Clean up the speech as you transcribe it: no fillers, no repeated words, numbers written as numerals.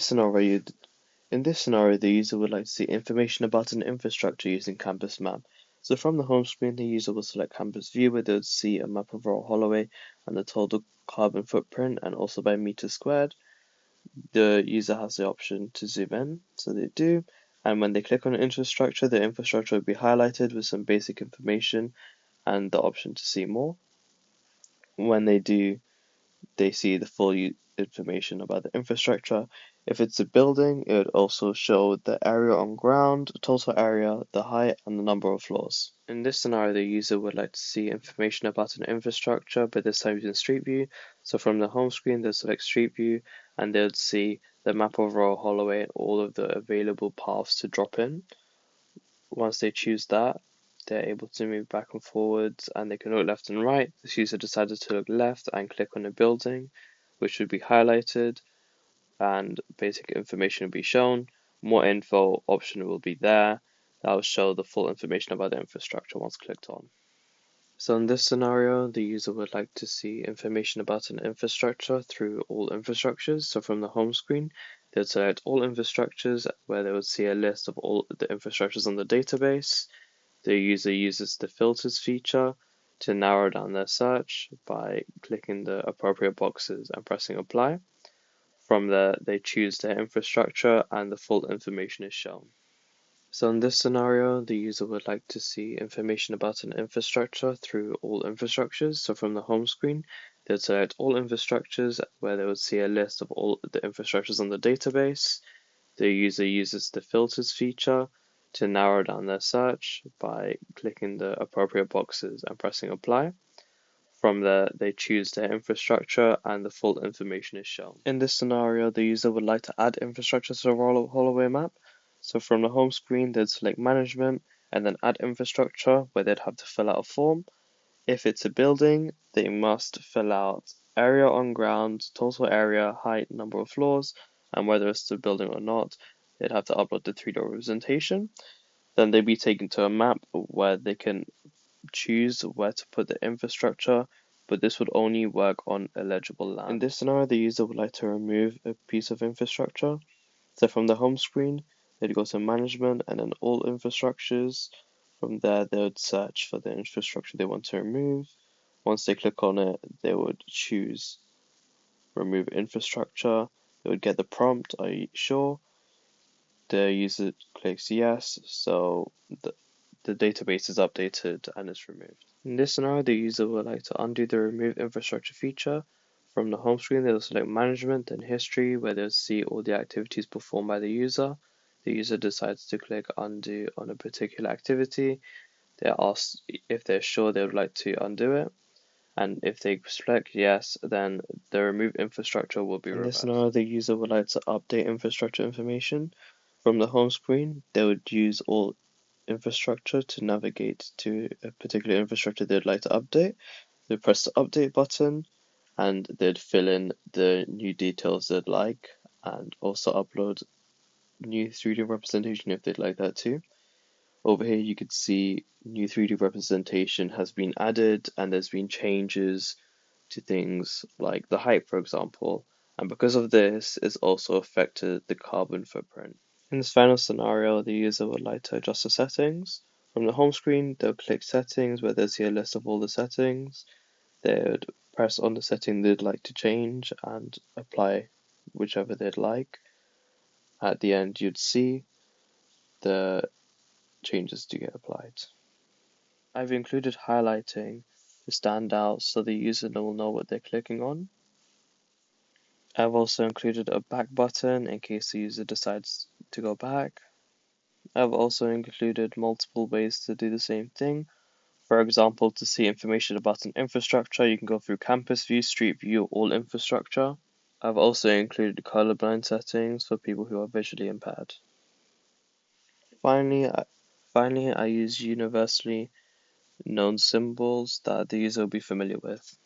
Scenario, in this scenario, the user would like to see information about an infrastructure using Campus Map. So from the home screen, the user will select Campus View, where they would see a map of Royal Holloway and the total carbon footprint, and also by meter squared. The user has the option to zoom in, so they do. And when they click on infrastructure, the infrastructure will be highlighted with some basic information and the option to see more. When they do, they see the full information about the infrastructure. If it's a building, it would also show the area on ground, total area, the height, and the number of floors. In this scenario, the user would like to see information about an infrastructure, but this time using Street View. So from the home screen, they'll select Street View, and they'll see the map of Royal Holloway and all of the available paths to drop in. Once they choose that, they're able to move back and forwards, and they can look left and right. This user decided to look left and click on a building, which would be highlighted, and basic information will be shown. More info option will be there. That will show the full information about the infrastructure once clicked on. So in this scenario, the user would like to see information about an infrastructure through all infrastructures. So from the home screen, they'll select all infrastructures, where they would see a list of all the infrastructures on the database. The user uses the filters feature to narrow down their search by clicking the appropriate boxes and pressing apply. From there, they choose their infrastructure and the full information is shown. So in this scenario, the user would like to see information about an infrastructure through all infrastructures. So from the home screen, they'll select all infrastructures, where they would see a list of all the infrastructures on the database. The user uses the filters feature to narrow down their search by clicking the appropriate boxes and pressing apply. From there, they choose their infrastructure and the full information is shown. In this scenario, the user would like to add infrastructure to the Royal Holloway map. So from the home screen, they'd select management and then add infrastructure, where they'd have to fill out a form. If it's a building, they must fill out area on ground, total area, height, number of floors, and whether it's a building or not. They'd have to upload the 3D representation. Then they'd be taken to a map where they can choose where to put the infrastructure, but this would only work on eligible land. In this scenario, the user would like to remove a piece of infrastructure. So from the home screen, they'd go to management and then all infrastructures. From there, they would search for the infrastructure they want to remove. Once they click on it, they would choose remove infrastructure. They would get the prompt, are you sure? The user clicks yes, so the database is updated and it's removed. In this scenario, the user would like to undo the remove infrastructure feature. From the home screen, they'll select management and history, where they'll see all the activities performed by the user. The user decides to click undo on a particular activity. They're asked if they're sure they would like to undo it. And if they select yes, then the remove infrastructure will be reversed. In this scenario, the user would like to update infrastructure information. From the home screen, they would use all infrastructure to navigate to a particular infrastructure they'd like to update. They press the update button and they'd fill in the new details they'd like and also upload new 3D representation if they'd like that too. Over here you could see new 3D representation has been added and there's been changes to things like the height, for example, and because of this, it's also affected the carbon footprint. In this final scenario, the user would like to adjust the settings. From the home screen, they'll click settings, where they'll see a list of all the settings. They would press on the setting they'd like to change and apply whichever they'd like. At the end, you'd see the changes to get applied. I've included highlighting to stand out so the user will know what they're clicking on. I've also included a back button in case the user decides to go back. I've also included multiple ways to do the same thing. For example, to see information about an infrastructure, you can go through Campus View, Street View, all infrastructure. I've also included colorblind settings for people who are visually impaired. Finally, I use universally known symbols that the user will be familiar with.